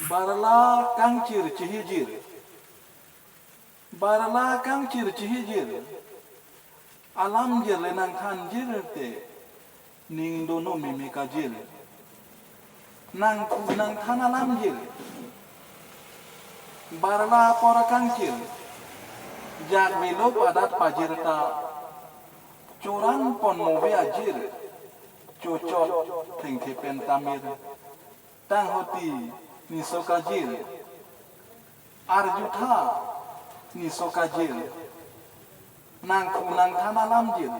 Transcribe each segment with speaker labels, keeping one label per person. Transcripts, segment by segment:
Speaker 1: Barla kang cir cihijir. Barla kang cir cihijir. Alam jir lenang than jir te. Ning dono mimika jir. Nang than alam jir. Barla pora kang cir. Jak milo padat pajir ta. Curan pon mobe ajir. Cocot tengke pentamir. Tang hoti nisokajil. Arjuta nisokajil. Nang thana lamjil.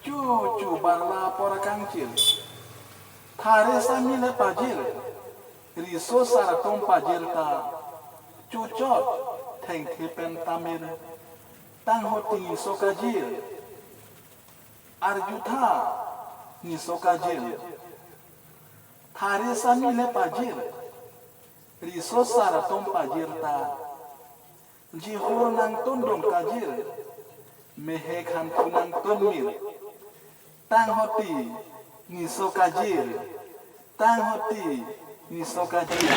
Speaker 1: Cucu barla pora kangcil. Thare samile pajil. Riso saratom pajil ta. Cocot tengke pentamir. Tang hoti nisokajil. Arjuta nisokajil. Thare samile pajil. Riso saratom pajil ta. Jihor nang tondong kajil. Mehek hantu nang tonmir. Tang hoti nisokajil. Tang hoti nisokajil.